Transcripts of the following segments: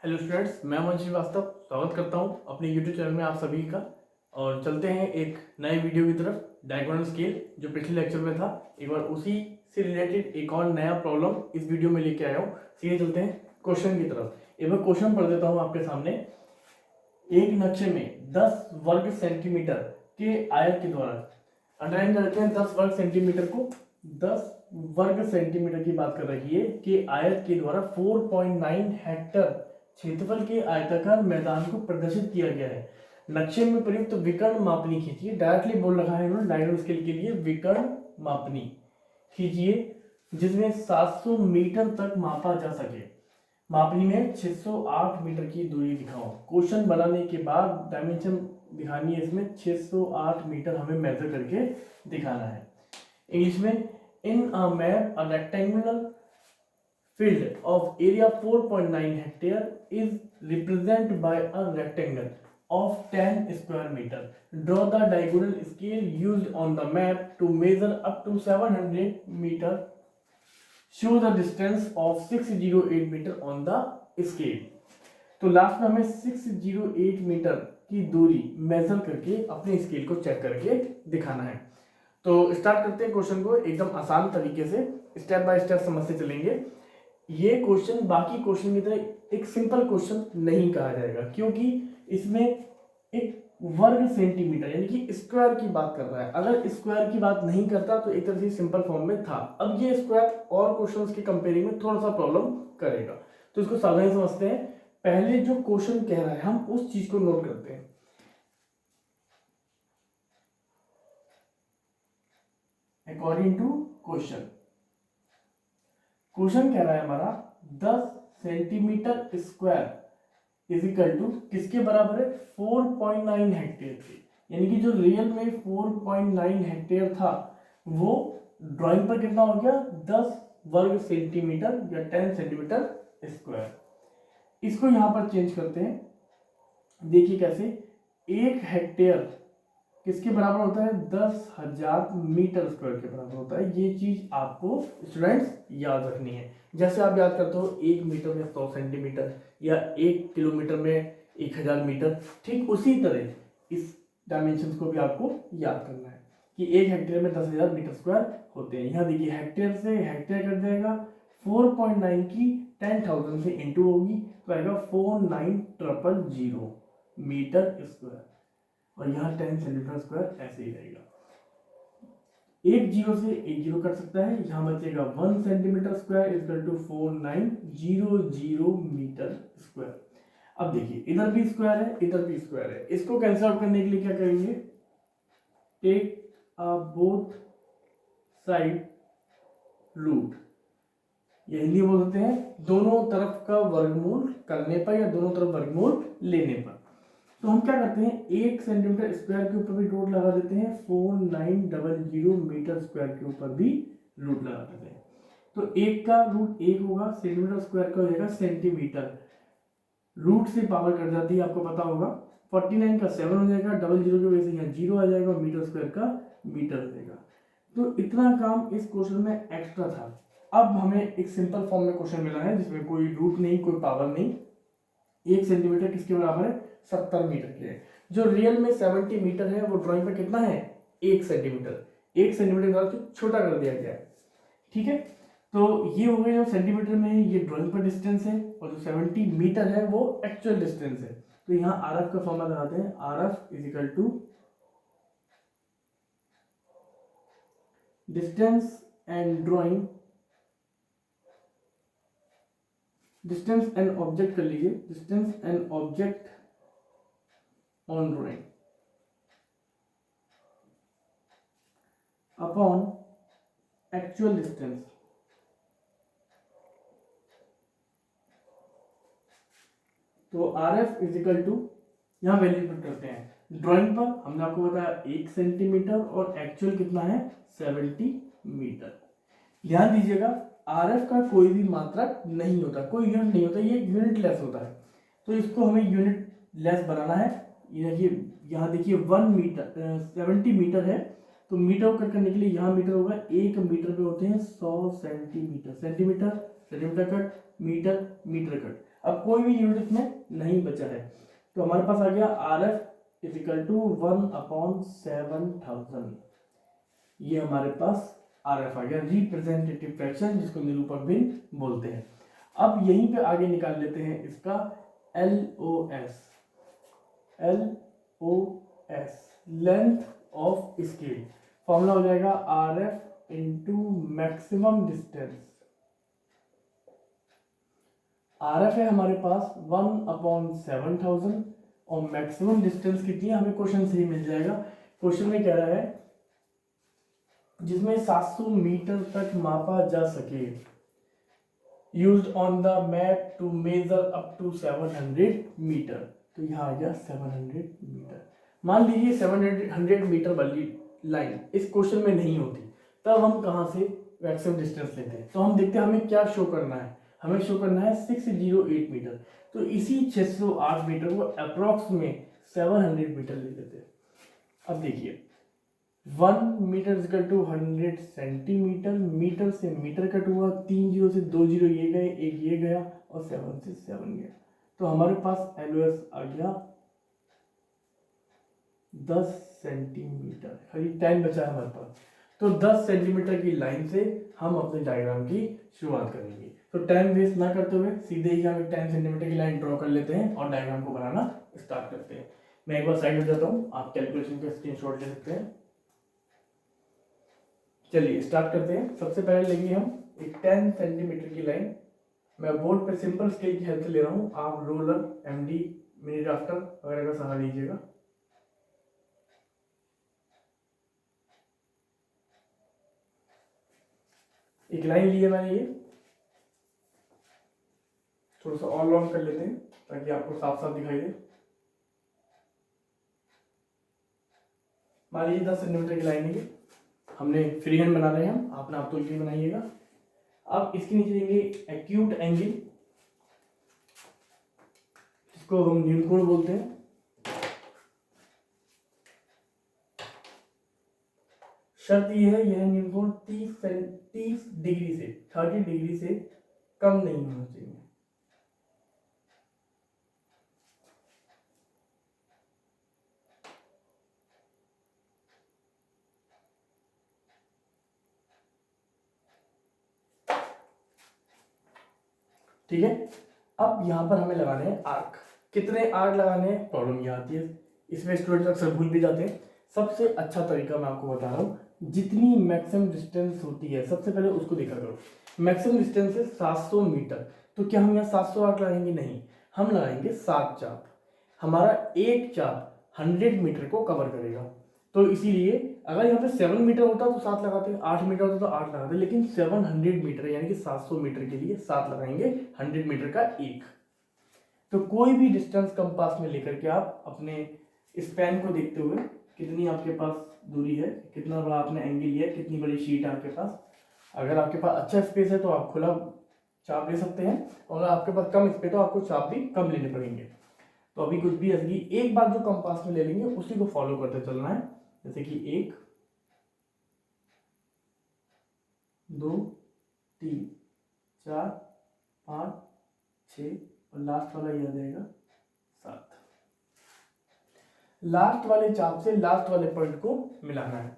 Hello students, मैं अमन श्रीवास्तव स्वागत करता हूं अपने यूट्यूब चैनल में आप सभी का। और चलते हैं एक नए वीडियो की तरफ। डायगोनल स्केल जो पिछले लेक्चर में था, एक बार उसी से रिलेटेड एक और नया प्रॉब्लम इस वीडियो में लेके आया हूं। सीधे चलते हैं क्वेश्चन की तरफ। एक बार क्वेश्चन पढ़ देता हूं आपके सामने। एक नक्शे में 10 वर्ग सेंटीमीटर के आयत के द्वारा, अंडरलाइन करते हैं 10 वर्ग सेंटीमीटर को, 10 वर्ग सेंटीमीटर की बात कर रही है कि आयत के द्वारा 4.9 हेक्टर क्षेत्रफल के आयताकार मैदान को प्रदर्शित किया गया है। नक्शे में प्रयुक्त विकर्ण मापनी खींचिए। डायरेक्टली बोल रखा है इन्होंने डायगोनल स्केल के लिए विकर्ण मापनी खींचिए जिसमें 700 मीटर तक मापा जा सके। मापनी में 608 मीटर की दूरी दिखाओ। क्वेश्चन बनाने के बाद डायमेंशन दिखानी है, इसमें 608 मीटर हमें मेजर करके दिखाना है। इंग्लिश में, in a map a rectangular field of area 4.9 hectare is represented by a rectangle of 10 square meter. Draw the diagonal scale used on the map to measure up to 700 meter. Show the distance of 608 meter on the scale. तो last में हमें 608 metre की दूरी major करके अपने scale को check करके दिखाना है। तो स्टार्ट करते हैं क्वेश्चन को एकदम आसान तरीके से, स्टेप बाय स्टेप समझते चलेंगे। ये क्वेश्चन बाकी क्वेश्चन की तरह एक सिंपल क्वेश्चन नहीं कहा जाएगा, क्योंकि इसमें एक वर्ग सेंटीमीटर यानी कि स्क्वायर की बात कर रहा है। अगर स्क्वायर की बात नहीं करता तो एक तरह से सिंपल फॉर्म में था। अब ये स्क्वायर और क्वेश्चंस के कंपेयरिंग में थोड़ा सा प्रॉब्लम करेगा, तो इसको सावधानी समझते हैं। पहले जो क्वेश्चन कह रहा है हम उस चीज को नोट करते हैं। अकॉर्डिंग टू क्वेश्चन कह रहा है हमारा 10 centimetre square is equal to किसके बराबर है, 4.9 हेक्टेयर के। यानी कि जो रियल में 4.9 हेक्टेयर था वो ड्राइंग पर कितना हो गया, 10 वर्ग सेंटीमीटर या 10 सेंटीमीटर स्क्वायर। इसको यहां पर चेंज करते हैं। देखिए कैसे, 1 हेक्टेयर किसके बराबर होता है, 10,000 मीटर स्क्वायर के बराबर होता है। ये चीज आपको स्टूडेंट्स याद रखनी है। जैसे आप याद करते हो 1 मीटर में 100 सेंटीमीटर या 1 किलोमीटर में 1000 मीटर, ठीक उसी तरह इस डायमेंशन को भी आपको याद करना है कि 1 हेक्टेयर में 10,000 मीटर स्क्वायर होते हैं। यहाँ देखिए हेक्टेयर से हेक्टेयर कट जाएगा, 4.9 की 10,000 से इंटू होगी तो आएगा 49,000 मीटर स्क्वायर, और यहाँ 10 सेंटीमीटर स्क्वायर ऐसे ही रहेगा। एक जीरो से एक जीरो कट सकता है, यहाँ बचेगा 1 centimetre square equal to 4900 metre square. अब देखिए इधर भी स्क्वायर है इधर भी स्क्वायर है, इसको कैंसिल आउट करने के लिए क्या करेंगे, टेक बोथ साइड रूट, ये हिंदी में बोलते हैं दोनों तरफ का वर्गमूल करने पर या दोनों तरफ वर्गमूल लेने पर। तो हम क्या करते हैं, 1 सेंटीमीटर स्क्वायर के ऊपर भी रूट लगा देते हैं, 4900 मीटर स्क्वायर के ऊपर भी रूट लगा देते हैं। तो 1 का रूट 1 होगा, सेंटीमीटर स्क्वायर का हो जाएगा सेंटीमीटर, रूट से पावर कट जाती है आपको पता होगा। 49 का 7 हो जाएगा, 00 की वजह से यहाँ 0 आ जाएगा, और मीटर स्क्वायर का मीटर हो जाएगा। तो इतना काम इस क्वेश्चन में एक्स्ट्रा था। अब हमें एक सिंपल फॉर्म में क्वेश्चन मिला है जिसमें कोई रूट नहीं कोई पावर नहीं। 1 सेंटीमीटर किसके बराबर है, 70 मीटर के है। जो रियल में 70 मीटर है वो ड्राइंग पर कितना है, 1 सेंटीमीटर। 1 सेंटीमीटर का छोटा कर दिया गया है, ठीक है। तो ये हो गया जो सेंटीमीटर में है ये ड्राइंग पर डिस्टेंस है, और जो 70 मीटर है वो एक्चुअल डिस्टेंस है। तो यहाँ आर एफ का फॉर्मूला लगाते हैं, R F is equal to distance and drawing, distance and object कर लीजिए, distance and object on drawing upon actual distance. तो R F is equal to, यहाँ वैल्यू पुट करते हैं। ड्राइंग पर हमने आपको बताया 1 सेंटीमीटर और एक्चुअल कितना है 70 मीटर। ध्यान दीजिएगा आर एफ का कोई भी मात्रक नहीं होता, कोई यूनिट नहीं होता, ये यूनिट लेस होता है। तो इसको हमें यूनिट लेस बनाना है। ये यहाँ देखिए 1 मीटर 70 मीटर है, तो मीटर कट करने के लिए यहाँ मीटर होगा, 1 मीटर पे होते हैं 100 centimetre, centimetre centimetre cut, metre metre cut. अब कोई भी यूनिट इसमें नहीं बचा है, तो हमारे पास आ गया RF इजिकल टू 1/7000। ये हमारे पास RF आ गया, रिप्रेजेंटेटिव फ्रैक्शन, जिसको निरूपक भिन्न बोलते हैं। अब यहीं पे आगे निकाल लेते हैं इसका LOS। Length of scale, formula हो जाएगा RF into maximum distance. RF है हमारे पास 1/7000 और मैक्सिमम डिस्टेंस कितनी है हमें क्वेश्चन से ही मिल जाएगा। क्वेश्चन में कह रहा है जिसमें 700 मीटर तक मापा जा सके, used on the map to measure up to 700 metre. तो यहाँ आ गया 700 मीटर। मान लीजिए 700 मीटर वाली लाइन इस क्वेश्चन में नहीं होती, तब हम कहाँ से मैक्सिमम डिस्टेंस लेते हैं? तो हम देखते हैं हमें क्या शो करना है, हमें शो करना है 608 मीटर। तो इसी 608 मीटर को अप्रॉक्स में 700 मीटर ले लेते हैं। अब देखिए 1 metre equal to 100 centimetre, metre से मीटर कट हुआ, 3 जीरो से 2 जीरो ये गए, एक ये गया और 7 से 7 गया। तो हमारे पास LOS आ गया 10 सेंटीमीटर, खाली 10 बचा है हमारे पास। तो 10 सेंटीमीटर की लाइन से हम अपने डायग्राम की शुरुआत करेंगे। तो टाइम वेस्ट ना करते हुए सीधे ही हम 10 सेंटीमीटर की लाइन ड्रॉ कर लेते हैं और डायग्राम को बनाना स्टार्ट करते हैं। मैं एक बार साइड हो जाता हूँ, आप कैलकुलेशन का स्क्रीनशॉट ले सकते हैं। चलिए स्टार्ट करते हैं। सबसे पहले लेंगे हम एक 10 सेंटीमीटर की लाइन। मैं बोर्ड पे सिंपल स्केल की हेल्प से ले रहा हूँ, आप रोलर, MD, मिनी ड्राफ्टर वगैरह का सहारा लीजिएगा। एक लाइन ली है मैंने, ये थोड़ा सा और लॉन्ग कर लेते हैं ताकि आपको साफ साफ दिखाई दे। मान लीजिए 10 सेंटीमीटर की लाइन है, हमने फ्री हैंड बना रहे हैं हम, आप नाप तोल के बनाइएगा। अब इसके नीचे देंगे एक्यूट एंगल, जिसको हम न्यूनकोण बोलते हैं। शर्त यह है, यह न्यूनकोण 30 डिग्री से 30 डिग्री से कम नहीं होना चाहिए। ठीक है। अब यहाँ पर हमें लगाने हैं आर्क। कितने आर्क लगाने हैं प्रॉब्लम ये आती है, इसमें स्टूडेंट अक्सर भूल भी जाते हैं। सबसे अच्छा तरीका मैं आपको बता रहा हूँ, जितनी मैक्सिमम डिस्टेंस होती है सबसे पहले उसको देखा करो। मैक्सिमम डिस्टेंस है 700 मीटर, तो क्या हम यहाँ 700 आर्क लगाएंगे? नहीं, हम लगाएंगे 7 चाप। हमारा एक चाप 100 मीटर को कवर करेगा। तो इसीलिए अगर यहाँ पे 7 मीटर होता तो 7 लगाते, 8 मीटर होता तो 8 लगाते, लेकिन 700 मीटर यानी कि 700 मीटर के लिए 7 लगाएंगे, 100 मीटर का एक। तो कोई भी डिस्टेंस कंपास में लेकर के आप अपने स्पैन को देखते हुए, कितनी आपके पास दूरी है, कितना बड़ा आपने एंगल लिया है, कितनी बड़ी शीट है आपके पास। अगर आपके पास अच्छा स्पेस है तो आप खुला चाप ले सकते हैं, और अगर आपके पास कम स्पेस तो आपको चाप भी कम लेने पड़ेंगे। तो अभी कुछ भी ऐसी एक बार जो कंपास में ले लेंगे उसी को फॉलो करते चलना है। जैसे कि 1 2 3 4 5 6 और लास्ट वाला ये आ जाएगा 7। लास्ट वाले चाप से लास्ट वाले पॉइंट को मिलाना है।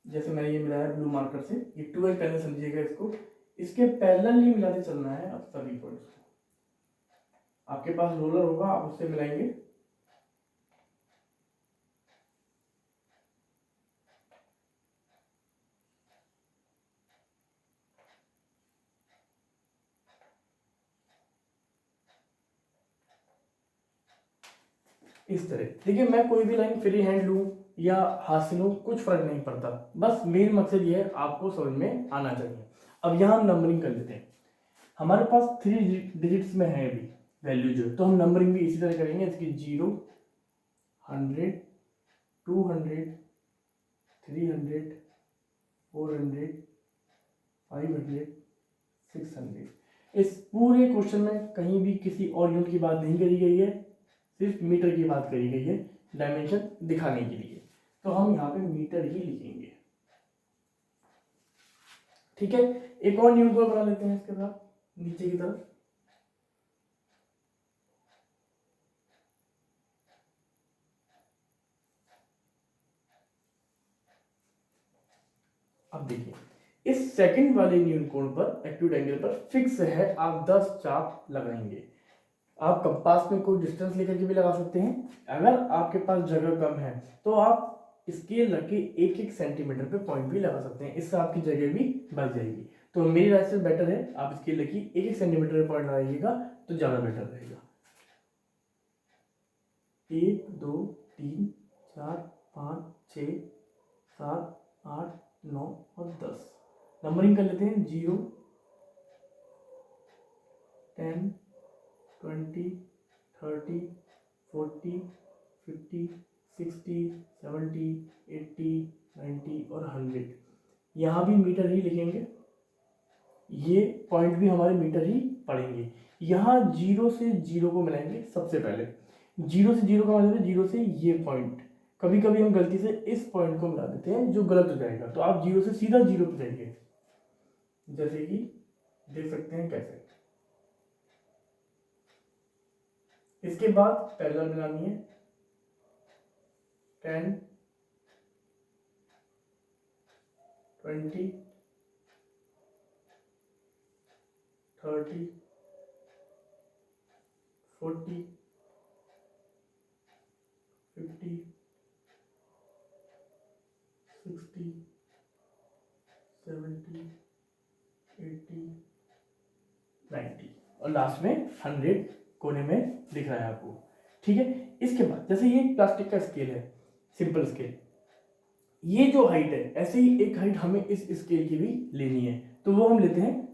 जैसे मैंने ये मिलाया ब्लू मार्कर से, ये 12 पहले समझिएगा इसको, इसके पैरेलली मिलाते चलना है अब सभी पॉइंट्स को। आपके पास रोलर होगा, आप उससे मिलाएंगे। इस तरह देखिए, मैं कोई भी लाइन फ्री हैंड लूं या हाथ से लूं कुछ फर्क नहीं पड़ता, बस मेन मकसद ये है आपको समझ में आना चाहिए। अब यहाँ हम नंबरिंग कर लेते हैं। हमारे पास 3 डिजिट्स में है अभी वैल्यू जो, तो हम नंबरिंग भी इसी तरह करेंगे। इसकी 0 100 200 300 400 500 600। इस पूरे क्वेश्चन में कहीं भी किसी और यूनिट की बात नहीं करी गई है, सिर्फ मीटर की बात करी गई है डायमेंशन दिखाने के लिए। तो हम यहाँ पे मीटर ही लिखेंगे। ठीक है, एक और न्यून कोण बना लेते हैं इसके साथ नीचे की तरफ। अब देखिए, इस सेकंड वाले न्यून कोण पर एक्यूट एंगल पर फिक्स है, आप 10 चाप लगाएंगे। आप कंपास में कोई डिस्टेंस लेकर के भी लगा सकते हैं। अगर आपके पास जगह कम है तो आप स्केल रख के 1-1 सेंटीमीटर पे पॉइंट भी लगा सकते हैं, इससे आपकी जगह भी बच जाएगी। तो मेरी राय से बेटर है आप स्केल रखिए, 1-1 सेंटीमीटर पे पॉइंट लगाइएगा तो ज्यादा बेटर रहेगा। 1 2 3 4 5 6 7 8 9 और 10 नंबरिंग कर लेते हैं। 0 10 20 30 40 50 60 70 80 90 और 100। यहाँ भी मीटर ही लिखेंगे, ये पॉइंट भी हमारे मीटर ही पड़ेंगे। यहाँ 0 से 0 को मिलाएंगे सबसे पहले। 0 से 0 का मतलब है 0 से ये पॉइंट। कभी कभी हम गलती से इस पॉइंट को मिला देते हैं जो गलत हो जाएगा, तो आप 0 से सीधा 0 पे जाइए, जैसे कि देख सकते हैं कैसे। इसके बाद पैरेलल मिलानी है। 10 20 30 40 50 60 70 80 90 और लास्ट में 100 कोने में दिख रहा है आपको। ठीक है, इसके बाद जैसे ये प्लास्टिक का स्केल है, सिंपल स्केल, ये जो हाइट है ऐसे ही एक हाइट हमें इस स्केल की भी लेनी है, तो वो हम लेते हैं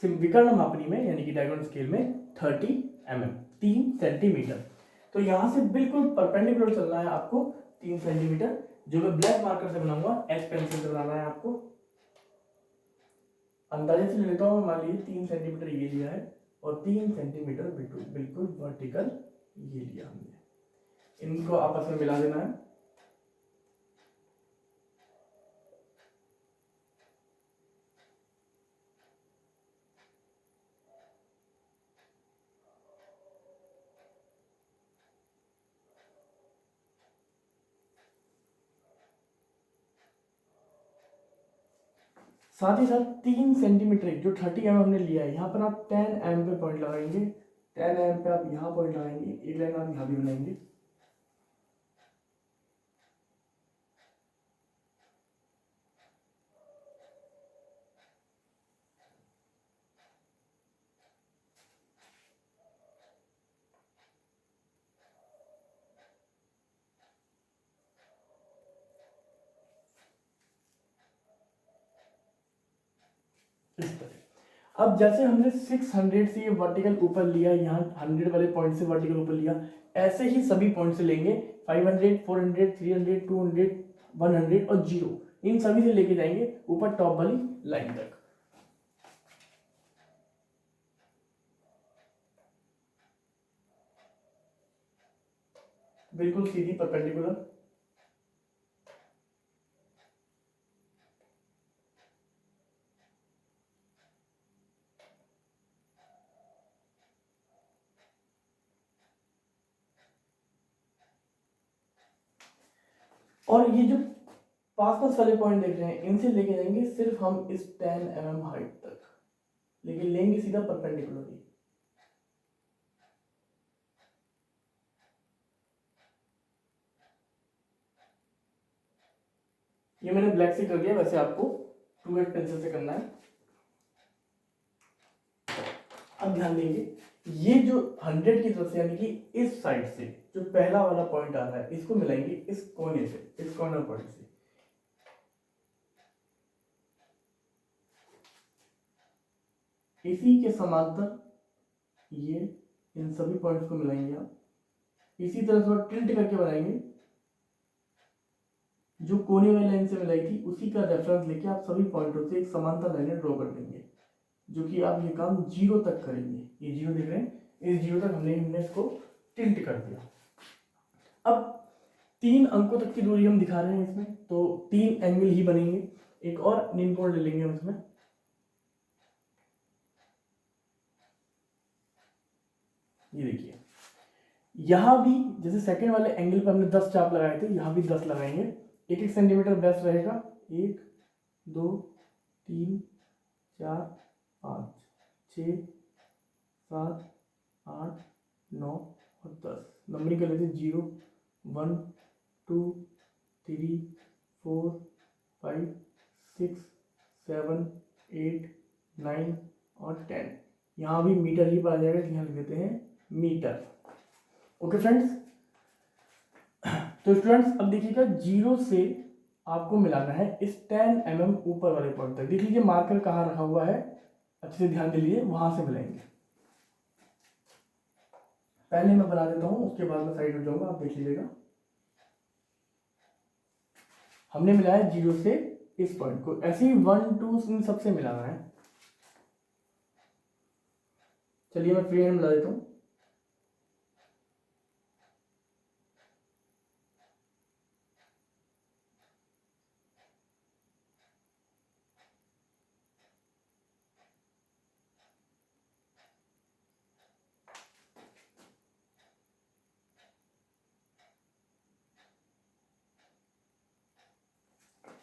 विकर्ण मापनी में यानी कि डायगोनल स्केल में 30 mm 3 सेंटीमीटर। तो यहाँ से बिल्कुल परपेंडिकुलर चलना है आपको 3 सेंटीमीटर, जो मैं ब्लैक मार्कर से बनाऊंगा, एच पेंसिल से बनाना है आपको। अंदाजे से ले लेता हूँ, मान लीजिए 3 सेंटीमीटर ये लिया है और 3 सेंटीमीटर बिल्कुल वर्टिकल ये लिया हमने, इनको आपस में मिला देना है। साथ ही साथ 3 सेंटीमीटर जो 30 mm हमने लिया है, यहाँ पर आप 10 mm पे पॉइंट लगाएंगे। 10 mm पे आप यहाँ पॉइंट लगाएंगे, एक लाइन आप यहाँ भी बनाएंगे। इस तरह अब जैसे हमने 600 से ये वर्टिकल ऊपर लिया, यहाँ 100 वाले पॉइंट से वर्टिकल ऊपर लिया, ऐसे ही सभी पॉइंट से लेंगे। 500 400 300 200 100 और 0, इन सभी से लेके जाएंगे ऊपर टॉप वाली लाइन तक। बिल्कुल सीधी परपेंडिकुलर। और ये जो पास पास वाले पॉइंट देख रहे हैं, इनसे लेके जाएंगे सिर्फ हम इस 10 mm हाइट तक, लेकिन लेंगे सीधा परपेंडिकुलरली। ये मैंने ब्लैक से कर दिया, वैसे आपको 2H पेंसिल से करना है। अब ध्यान देंगे, ये जो 100 की तरफ से यानी कि इस साइड से जो पहला वाला पॉइंट आ रहा है, इसको मिलाएंगे इस कोने से, इस कॉर्नर पॉइंट से। इसी के समांतर ये इन सभी पॉइंट्स को मिलाएंगे आप, इसी तरह से टिल्ट करके बनाएंगे। जो कोने वाली लाइन से मिलाई थी उसी का रेफरेंस लेके आप सभी पॉइंटों से एक समांतर लाइनें ड्रॉ कर देंगे, जो कि आप ये काम 0 तक करेंगे। ये 0 देख रहे हैं, इस 0 तक हमने इसको टिल्ट कर दिया। अब 3 अंकों तक की दूरी हम दिखा रहे हैं इसमें, तो 3 एंगल ही बनेंगे। एक और नील कोण ले लेंगे हम इसमें। ये देखिए यहाँ भी जैसे सेकंड वाले एंगल पे हमने 10 चाप लगाए थे, यहाँ भी 10 लगाएंगे। 1-1 सेंटीमीटर बेस्ट रहेगा। 1 2 3 4 5 6 7 8 9 और 10 नंबरिंग कर लेते 0 1 2 3 4 5 6 7 8 9 और 10। यहाँ भी मीटर ही पर आ जाएगा, यहाँ लिख देते हैं मीटर। ओके फ्रेंड्स, तो स्टूडेंट्स अब देखिएगा 0 से आपको मिलाना है इस 10 mm ऊपर वाले पॉइंट तक। देख लीजिए मार्कर कहाँ रखा हुआ है, अच्छे से ध्यान दे लीजिए, वहां से मिलाएंगे। पहले मैं बना देता हूं, उसके बाद मैं साइड हो जाऊंगा, आप देख लीजिएगा। हमने मिलाया 0 से इस पॉइंट को, ऐसे ही 1 2 इन सबसे मिलाना है। चलिए मैं फ्री हैंड मिला देता हूँ।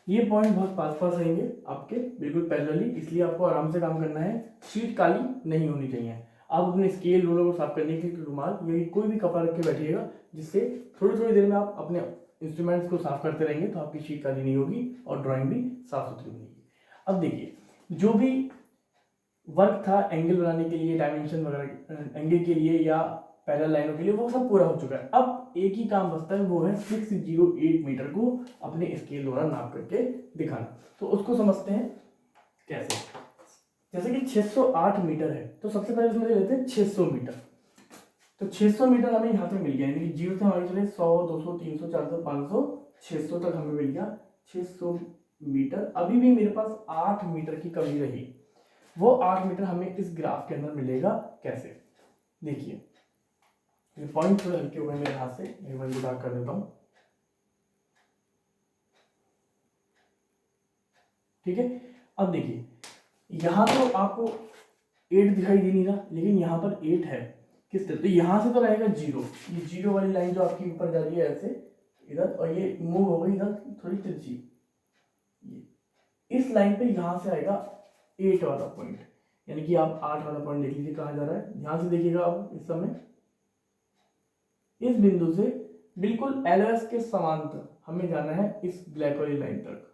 ये पॉइंट बहुत पास पास रहेंगे आपके, बिल्कुल पैरेलली, इसलिए आपको आराम से काम करना है। शीट काली नहीं होनी चाहिए। आप अपने स्केल रोलर को साफ करने के लिए रुमाल या कोई भी कपड़ा रख के बैठिएगा, जिससे थोड़ी थोड़ी देर में आप अपने इंस्ट्रूमेंट्स को साफ करते रहेंगे, तो आपकी शीट काली नहीं होगी और ड्राइंग भी साफ सुथरी बनेगी। अब देखिए जो भी वर्क था एंगल बनाने के लिए, डायमेंशन वगैरह एंगल के लिए या पैरेलल लाइनों के लिए, वो सब पूरा हो चुका है। अब एक ही काम बचता है, वो है 608 मीटर को अपने स्केल द्वारा नाप करके दिखाना। तो उसको समझते हैं कैसे। जैसे कि 608 मीटर है, तो सबसे पहले इसमें लेते हैं 600 मीटर। तो 600 मीटर हमें यहाँ पे मिल गया, यानी कि 0 से हमारे चले 100 200 300 400 500 600 तक हमें मिल गया 600 मीटर। अभी भी मेरे पास 8 मीटर की कमी रही, वो 8 मीटर हमें इस ग्राफ के अंदर मिलेगा कैसे। देखिए ये पॉइंट थोड़े हल्के हो गए मेरे हाथ से, मैं वही डार्क कर देता हूँ। ठीक है, अब देखिए यहाँ तो आपको 8 दिखाई दे नहीं रहा, लेकिन यहाँ पर 8 है। किस तरह, तो यहाँ से तो रहेगा 0, ये 0 वाली लाइन जो आपकी ऊपर जा रही है ऐसे इधर, और ये मूव हो गई इधर थोड़ी तिरछी, इस लाइन पे यहाँ से आएगा 8 वाला पॉइंट, यानी कि आप 8 वाला पॉइंट देख लीजिए कहाँ जा रहा है। ध्यान से देखिएगा आप इस समय, इस बिंदु से बिल्कुल एलओएस के समांतर हमें जाना है इस ब्लैक वाली लाइन तक।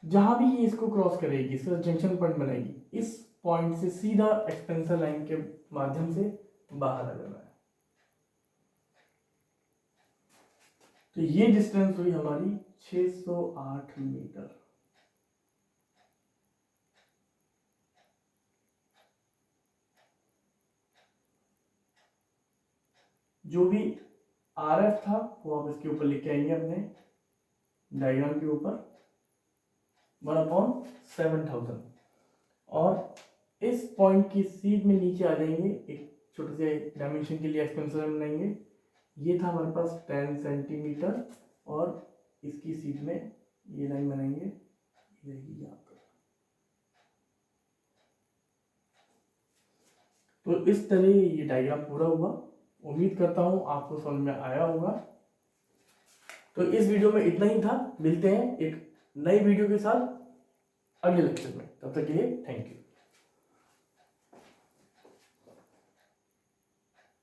जहां भी ये इसको क्रॉस करेगी, इसका जंक्शन पॉइंट बनाएगी, इस पॉइंट से सीधा एक्सपेंसर लाइन के माध्यम से बाहर आ जाना है। तो ये डिस्टेंस हुई हमारी 608 मीटर। जो भी आरएफ था वो आप इसके ऊपर लिख के आएंगे अपने डायग्राम के ऊपर 1/7000, और इस पॉइंट की सीध में नीचे आ जाएंगे, एक छोटे से डायमेंशन के लिए एक्सपेंसर बनाएंगे। ये था हमारे पास 10 सेंटीमीटर, और इसकी सीध में ये लाइन बनाएंगे, यहाँ पर। तो इस तरह ये डायग्राम पूरा हुआ। उम्मीद करता हूँ आपको समझ में आया होगा। तो इस वीडियो में इतना ही था, मिलते हैं एक नई वीडियो के साथ अगले लेक्चर में, तब तक के लिए थैंक यू।